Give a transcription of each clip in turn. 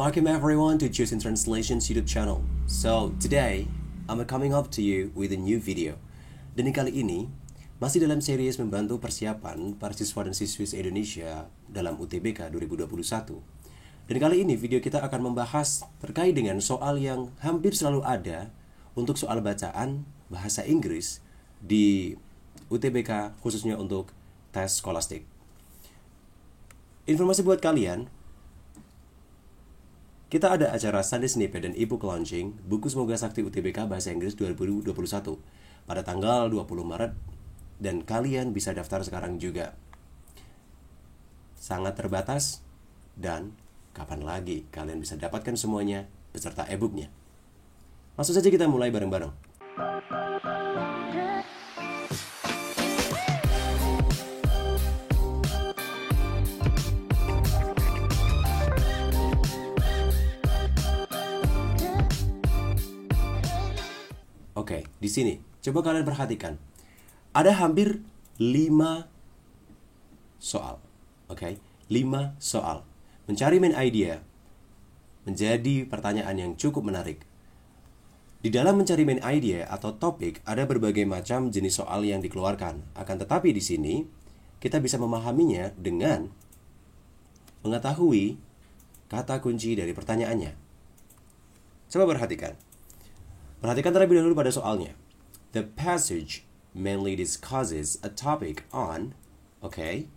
Welcome everyone to Choosing Translations YouTube channel. So today I'm coming up to you with a new video. Dan kali ini masih dalam series membantu persiapan para siswa dan siswi Indonesia dalam UTBK 2021. Dan kali ini video kita akan membahas terkait dengan soal yang hampir selalu ada untuk soal bacaan bahasa Inggris di UTBK khususnya untuk tes skolastik. Informasi buat kalian, kita ada acara Sunday Snippet dan e-book launching buku Semoga Sakti UTBK Bahasa Inggris 2021 pada tanggal 20 Maret dan kalian bisa daftar sekarang juga. Sangat terbatas dan kapan lagi kalian bisa dapatkan semuanya beserta e-booknya. Langsung saja kita mulai bareng-bareng. Oke, di sini coba kalian perhatikan. Ada hampir 5 soal. Oke, 5 soal. Mencari main idea menjadi pertanyaan yang cukup menarik. Di dalam mencari main idea atau topik ada berbagai macam jenis soal yang dikeluarkan. Akan tetapi di sini kita bisa memahaminya dengan mengetahui kata kunci dari pertanyaannya. Coba perhatikan. Perhatikan terlebih dahulu pada soalnya. The passage mainly discusses a topic on, okay,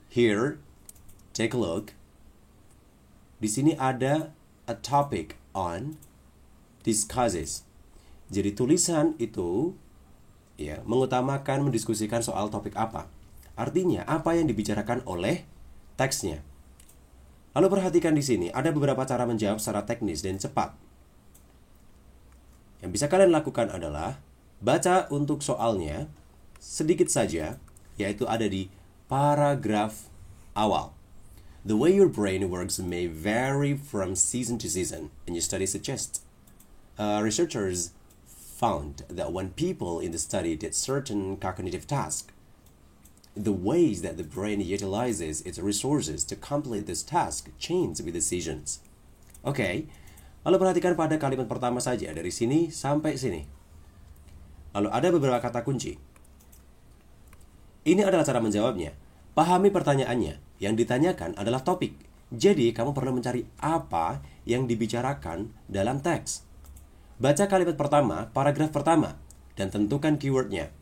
here, take a look. Di sini ada a topic on, discusses. Jadi tulisan itu ya mengutamakan mendiskusikan soal topik apa. Artinya apa yang dibicarakan oleh teksnya. Lalu perhatikan di sini ada beberapa cara menjawab secara teknis dan cepat. Yang bisa kalian lakukan adalah baca untuk soalnya sedikit saja, yaitu ada di paragraf awal. The way your brain works may vary from season to season, and your study suggests. Researchers found that when people in the study did certain cognitive tasks, the ways that the brain utilizes its resources to complete this task change with the seasons. Okay. Lalu perhatikan pada kalimat pertama saja, dari sini sampai sini. Lalu ada beberapa kata kunci. Ini adalah cara menjawabnya. Pahami pertanyaannya. Yang ditanyakan adalah topik. Jadi, kamu perlu mencari apa yang dibicarakan dalam teks. Baca kalimat pertama, paragraf pertama, dan tentukan keywordnya.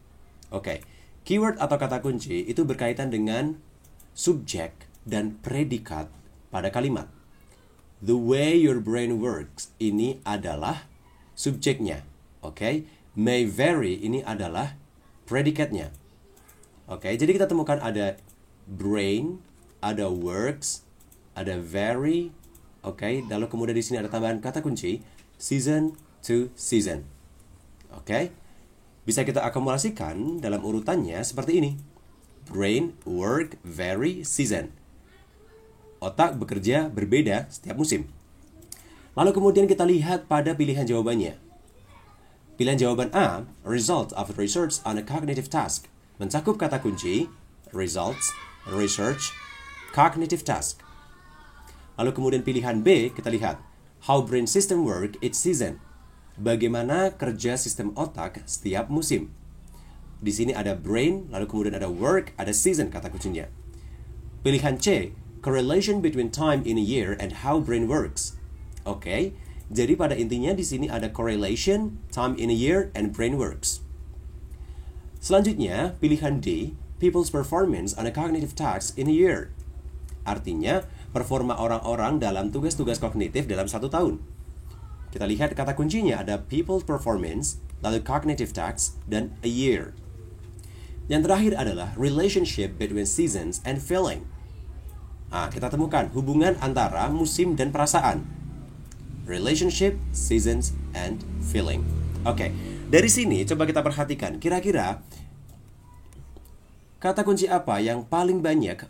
Oke, keyword atau kata kunci itu berkaitan dengan subjek dan predikat pada kalimat. The way your brain works ini adalah subjeknya. Oke, may vary ini adalah predikatnya. Oke, jadi kita temukan ada brain, ada works, ada vary. Oke, lalu kemudian di sini ada tambahan kata kunci season to season. Oke, bisa kita akumulasikan dalam urutannya seperti ini. Brain, work, vary, season. Otak bekerja berbeda setiap musim. Lalu kemudian kita lihat pada pilihan jawabannya. Pilihan jawaban A, result of research on a cognitive task, mencakup kata kunci results, research, cognitive task. Lalu kemudian pilihan B, kita lihat how brain system work each season, bagaimana kerja sistem otak setiap musim. Di sini ada brain, lalu kemudian ada work, ada season kata kuncinya. Pilihan C, correlation between time in a year and how brain works. Oke, jadi pada intinya di sini ada correlation, time in a year, and brain works. Selanjutnya, pilihan D, people's performance on a cognitive task in a year. Artinya, performa orang-orang dalam tugas-tugas kognitif dalam 1 tahun. Kita lihat kata kuncinya ada people's performance, lalu cognitive tasks, dan a year. Yang terakhir adalah relationship between seasons and feeling. Kita temukan hubungan antara musim dan perasaan. Relationship, seasons, and feeling. Oke, dari sini coba kita perhatikan. Kira-kira kata kunci apa yang paling banyak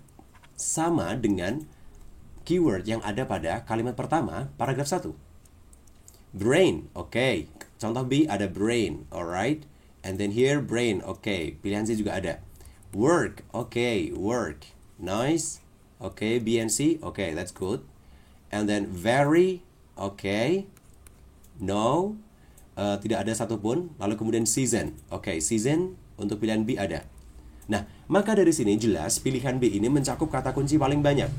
sama dengan keyword yang ada pada kalimat pertama, paragraf 1? Brain, oke. Contoh B ada brain, alright. And then here brain, oke. Pilihan C juga ada. Work, oke, work. Nice. Oke, B and C, oke, that's good. and then very, okay, no, tidak ada satupun. Lalu kemudian season, okay, season untuk pilihan B ada. Nah, maka dari sini jelas pilihan B ini mencakup kata kunci paling banyak.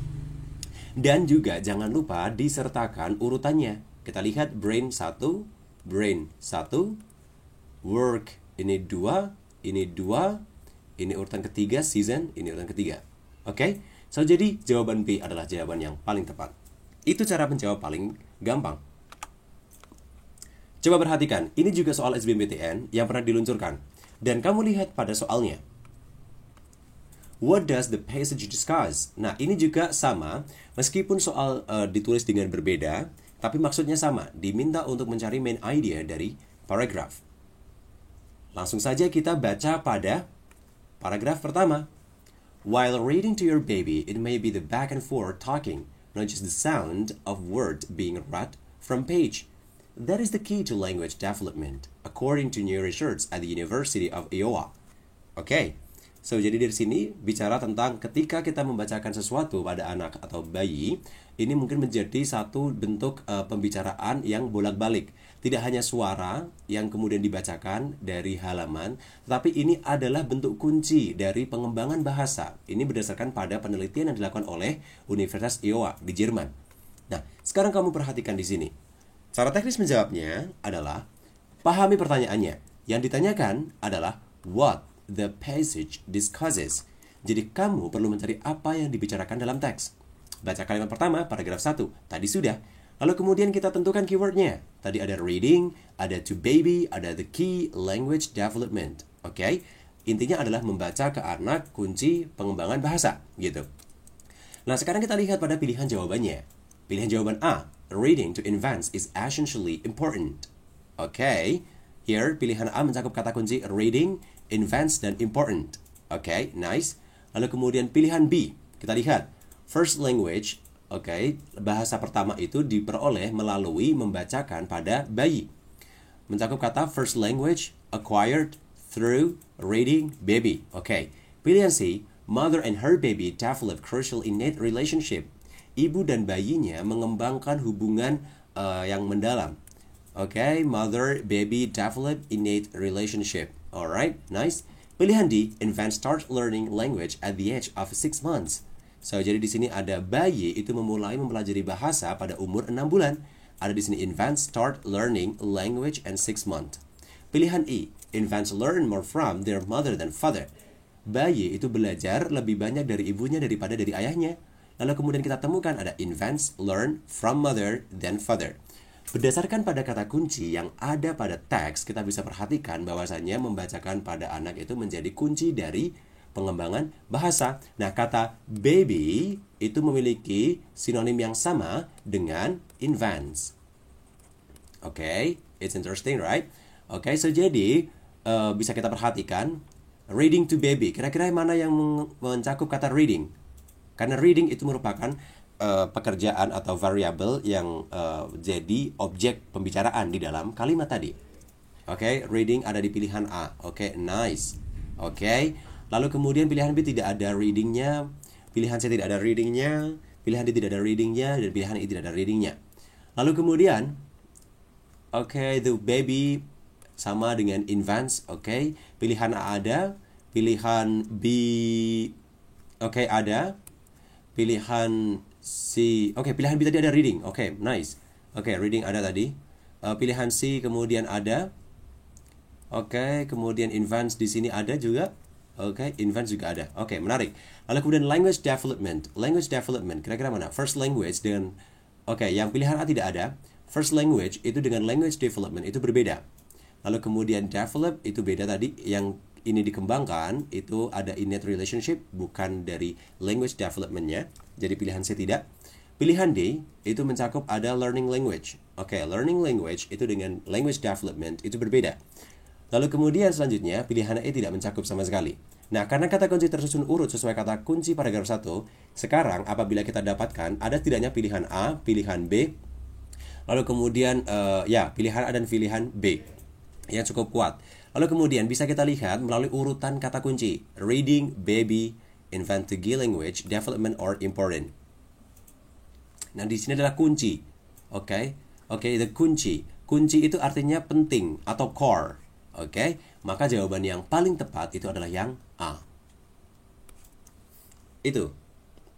Dan juga jangan lupa disertakan urutannya. Kita lihat brain 1, work ini 2, ini urutan ketiga, season ini urutan ketiga. Oke? So jadi jawaban B adalah jawaban yang paling tepat. Itu cara menjawab paling gampang. Coba perhatikan, ini juga soal SBMPTN yang pernah diluncurkan. Dan kamu lihat pada soalnya. What does the passage discuss? Nah, ini juga sama, meskipun soal ditulis dengan berbeda, tapi maksudnya sama, diminta untuk mencari main idea dari paragraf. Langsung saja kita baca pada paragraf pertama. While reading to your baby, it may be the back and forth talking, not just the sound of words being read from page. That is the key to language development, according to new research at the University of Iowa. Oke. So, jadi dari sini bicara tentang ketika kita membacakan sesuatu pada anak atau bayi, ini mungkin menjadi satu bentuk pembicaraan yang bolak-balik. Tidak hanya suara yang kemudian dibacakan dari halaman, tetapi ini adalah bentuk kunci dari pengembangan bahasa. Ini berdasarkan pada penelitian yang dilakukan oleh Universitas Iowa di Jerman. Nah, sekarang kamu perhatikan di sini. Cara teknis menjawabnya adalah pahami pertanyaannya. Yang ditanyakan adalah what the passage discusses. Jadi kamu perlu mencari apa yang dibicarakan dalam teks. Baca kalimat pertama, paragraf 1. Tadi sudah. Lalu kemudian kita tentukan keywordnya. Tadi ada reading, ada to baby, ada the key, language development. Oke? Intinya adalah membaca ke anak, kunci pengembangan bahasa. Gitu. Nah, sekarang kita lihat pada pilihan jawabannya. Pilihan jawaban A. Reading to advance is essentially important. Oke. Here, pilihan A mencakup kata kunci reading, advance, dan important. Oke, nice. Lalu kemudian pilihan B. Kita lihat. First language, oke, bahasa pertama itu diperoleh melalui membacakan pada bayi. Mencakup kata first language, acquired, through, reading, baby. Oke. Pilihan C. Mother and her baby develop crucial innate relationship. Ibu dan bayinya mengembangkan hubungan yang mendalam. Oke, mother, baby, develop innate relationship. Alright, nice. Pilihan D, infant start learning language at the age of 6 months. So, jadi di sini ada bayi itu memulai mempelajari bahasa pada umur 6 bulan. Ada di sini infant start learning language and 6 months. Pilihan E, infants learn more from their mother than father. Bayi itu belajar lebih banyak dari ibunya daripada dari ayahnya. Lalu kemudian kita temukan ada infants learn from mother than father. Berdasarkan pada kata kunci yang ada pada teks, kita bisa perhatikan bahwasannya membacakan pada anak itu menjadi kunci dari pengembangan bahasa. Nah, kata baby itu memiliki sinonim yang sama dengan infants. Oke, it's interesting, right? Oke, so jadi bisa kita perhatikan reading to baby. Kira-kira mana yang mencakup kata reading? Karena reading itu merupakan pekerjaan atau variabel yang jadi objek pembicaraan di dalam kalimat tadi. Oke, reading ada di pilihan A. Oke, nice. Oke, lalu kemudian pilihan B tidak ada readingnya, pilihan C tidak ada readingnya, pilihan D tidak ada readingnya, dan pilihan E tidak ada readingnya. Lalu kemudian, oke, the baby sama dengan infants. Oke, pilihan A ada, pilihan B oke ada, pilihan C, pilihan B tadi ada reading. Oke, nice. Oke, reading ada tadi. Pilihan C kemudian ada. Oke, kemudian advance di sini ada juga. Oke, advance juga ada. Oke, menarik. Lalu kemudian language development. Language development, kira-kira mana? First language dengan yang pilihan A tidak ada. First language itu dengan language development itu berbeda. Lalu kemudian develop itu beda tadi. Yang ini dikembangkan itu ada innate relationship, bukan dari language development-nya. Jadi pilihan C tidak. Pilihan D itu mencakup ada learning language. Oke, learning language itu dengan language development itu berbeda. Lalu kemudian selanjutnya pilihan E tidak mencakup sama sekali. Nah, karena kata kunci tersusun urut sesuai kata kunci paragraf 1, sekarang apabila kita dapatkan ada setidaknya pilihan A, pilihan B, lalu kemudian pilihan A dan pilihan B yang cukup kuat. Lalu kemudian bisa kita lihat melalui urutan kata kunci reading, baby, infant to language, development, or important. Nah, di sini adalah kunci. Oke, the kunci. Kunci itu artinya penting atau core. Oke, maka jawaban yang paling tepat itu adalah yang A. Itu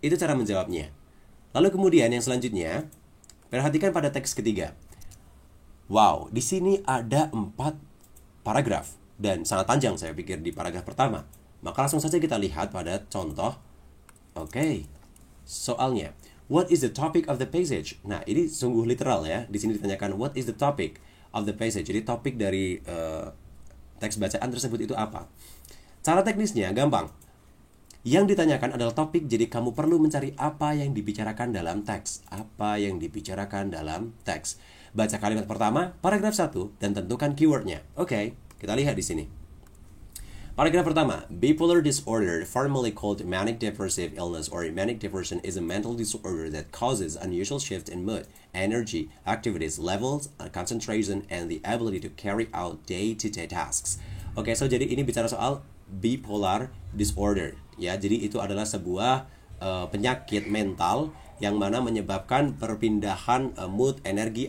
cara menjawabnya. Lalu kemudian yang selanjutnya, perhatikan pada teks ketiga. Wow, di sini ada 4 paragraf dan sangat panjang saya pikir di paragraf pertama. Maka langsung saja kita lihat pada contoh. Oke, soalnya. What is the topic of the passage? Nah, ini sungguh literal ya. Di sini ditanyakan what is the topic of the passage. Jadi topik dari teks bacaan tersebut itu apa? Cara teknisnya gampang. Yang ditanyakan adalah topik, jadi kamu perlu mencari apa yang dibicarakan dalam teks. Apa yang dibicarakan dalam teks. Baca kalimat pertama, paragraf 1, dan tentukan keywordnya. Oke, kita lihat di sini. Paragraf pertama, bipolar disorder, formerly called manic depressive illness or manic depression, is a mental disorder that causes unusual shift in mood, energy, activities, levels, concentration, and the ability to carry out day-to-day tasks. Oke, so jadi ini bicara soal bipolar disorder, ya. Jadi itu adalah sebuah penyakit mental yang mana menyebabkan perpindahan mood, energi,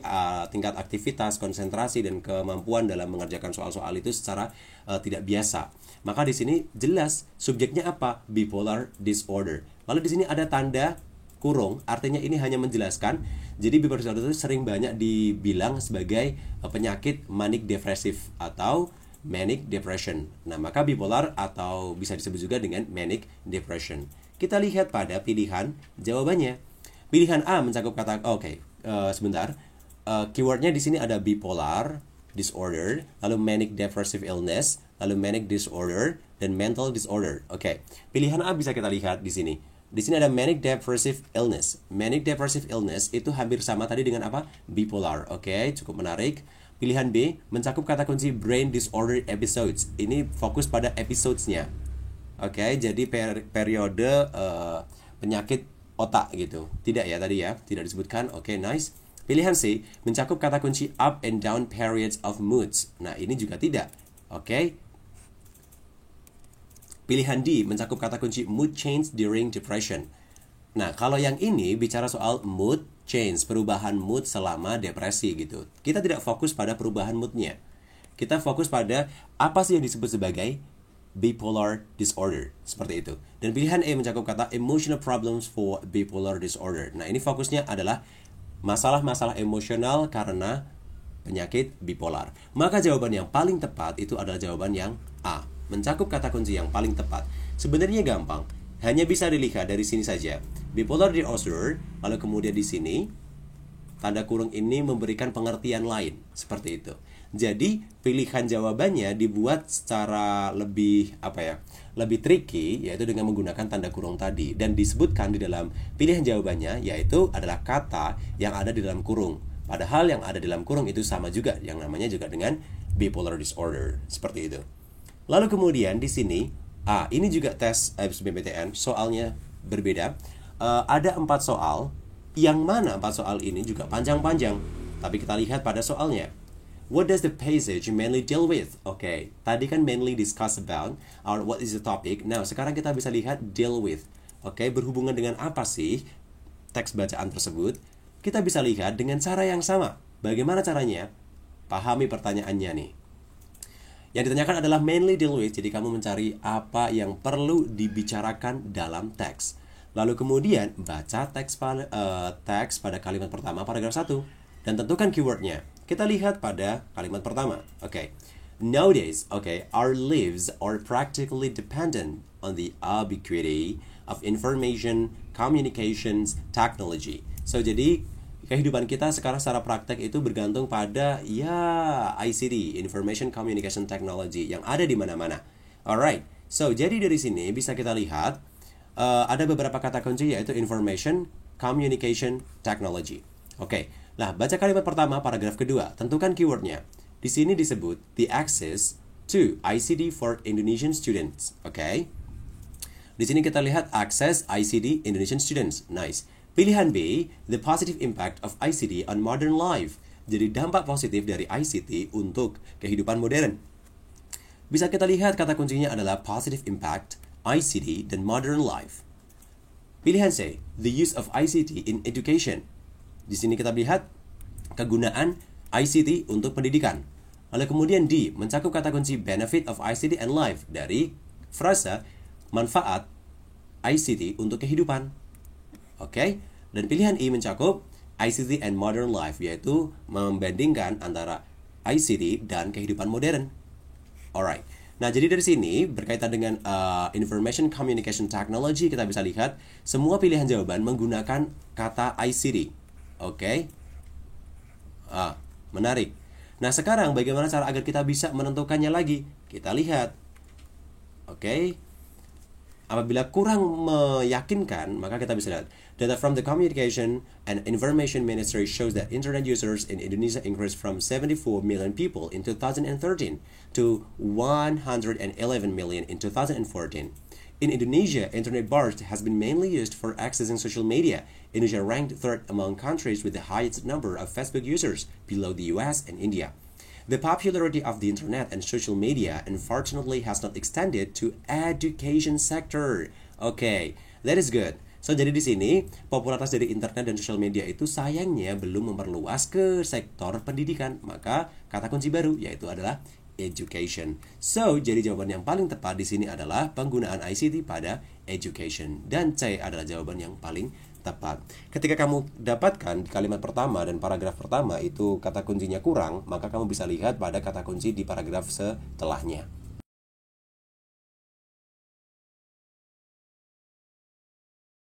tingkat aktivitas, konsentrasi, dan kemampuan dalam mengerjakan soal-soal itu secara tidak biasa. Maka di sini jelas subjeknya apa? Bipolar disorder. Lalu di sini ada tanda kurung, artinya ini hanya menjelaskan. Jadi bipolar disorder itu sering banyak dibilang sebagai penyakit manic depresif atau manic depression. Nah, maka bipolar atau bisa disebut juga dengan manic depression. Kita lihat pada pilihan jawabannya. Pilihan A mencakup kata sebentar. Keywordnya di sini ada bipolar disorder, lalu manic depressive illness, lalu manic disorder, dan mental disorder. Oke. Pilihan A bisa kita lihat di sini. Di sini ada manic depressive illness. Manic depressive illness itu hampir sama tadi dengan apa? Bipolar. Oke, cukup menarik. Pilihan B mencakup kata kunci brain disorder episodes. Ini fokus pada episodesnya. Oke, jadi periode penyakit otak gitu. Tidak ya tadi ya, tidak disebutkan. Oke, nice. Pilihan C mencakup kata kunci up and down periods of moods. Nah, ini juga tidak. Oke. Pilihan D mencakup kata kunci mood change during depression. Nah, kalau yang ini bicara soal mood change, perubahan mood selama depresi gitu. Kita tidak fokus pada perubahan moodnya. Kita fokus pada apa sih yang disebut sebagai bipolar disorder, seperti itu. Dan pilihan E mencakup kata emotional problems for bipolar disorder. Nah, ini fokusnya adalah masalah-masalah emosional karena penyakit bipolar. Maka jawaban yang paling tepat itu adalah jawaban yang A, mencakup kata kunci yang paling tepat. Sebenarnya gampang, hanya bisa dilihat dari sini saja. Bipolar disorder, lalu kemudian di sini tanda kurung ini memberikan pengertian lain, seperti itu. Jadi pilihan jawabannya dibuat secara lebih lebih tricky, yaitu dengan menggunakan tanda kurung tadi, dan disebutkan di dalam pilihan jawabannya yaitu adalah kata yang ada di dalam kurung. Padahal yang ada di dalam kurung itu sama juga, yang namanya juga dengan bipolar disorder, seperti itu. Lalu kemudian di sini ini juga tes SBMPTN, soalnya berbeda. Ada 4 soal, yang mana 4 soal ini juga panjang-panjang. Tapi kita lihat pada soalnya. What does the passage mainly deal with? Oke, tadi kan mainly discuss about, or what is the topic. Nah, sekarang kita bisa lihat deal with. Oke, berhubungan dengan apa sih teks bacaan tersebut? Kita bisa lihat dengan cara yang sama. Bagaimana caranya? Pahami pertanyaannya nih. Yang ditanyakan adalah mainly deal with, jadi kamu mencari apa yang perlu dibicarakan dalam teks. Lalu kemudian baca teks pada kalimat pertama, paragraf 1, dan tentukan keywordnya. Kita lihat pada kalimat pertama. Nowadays, our lives are practically dependent on the ubiquity of information, communications, technology. So, jadi kehidupan kita sekarang secara praktek itu bergantung pada ICT, Information Communication Technology, yang ada di mana-mana. Alright, so jadi dari sini bisa kita lihat ada beberapa kata kunci yaitu Information Communication Technology. Nah, baca kalimat pertama, paragraf kedua, tentukan keywordnya. Di sini disebut the access to ICT for Indonesian students. Di sini kita lihat access ICT Indonesian students. Nice. Pilihan B, the positive impact of ICT on modern life. Jadi dampak positif dari ICT untuk kehidupan modern. Bisa kita lihat kata kuncinya adalah positive impact, ICT, dan modern life. Pilihan C, the use of ICT in education. Di sini kita lihat kegunaan ICT untuk pendidikan. Lalu kemudian D, mencakup kata kunci benefit of ICT and life dari frasa manfaat ICT untuk kehidupan. Oke, dan pilihan E mencakup ICT and modern life, yaitu membandingkan antara ICT dan kehidupan modern. Alright. Nah, jadi dari sini berkaitan dengan Information Communication Technology, kita bisa lihat semua pilihan jawaban menggunakan kata ICT. Oke. Menarik. Nah, sekarang bagaimana cara agar kita bisa menentukannya lagi? Kita lihat. Oke. Apabila kurang meyakinkan, maka kita bisa lihat data from the Communication and Information Ministry shows that internet users in Indonesia increased from 74 million people in 2013 to 111 million in 2014. In Indonesia, internet bars has been mainly used for accessing social media. Indonesia ranked third among countries with the highest number of Facebook users, below the US and India. The popularity of the internet and social media unfortunately has not extended to education sector. Okay, that is good. So, jadi di sini popularitas dari internet dan social media itu sayangnya belum memperluas ke sektor pendidikan. Maka kata kunci baru yaitu adalah education. So, jadi jawaban yang paling tepat di sini adalah penggunaan ICT pada education, dan C adalah jawaban yang paling tepat. Ketika kamu dapatkan di kalimat pertama dan paragraf pertama itu kata kuncinya kurang, maka kamu bisa lihat pada kata kunci di paragraf setelahnya.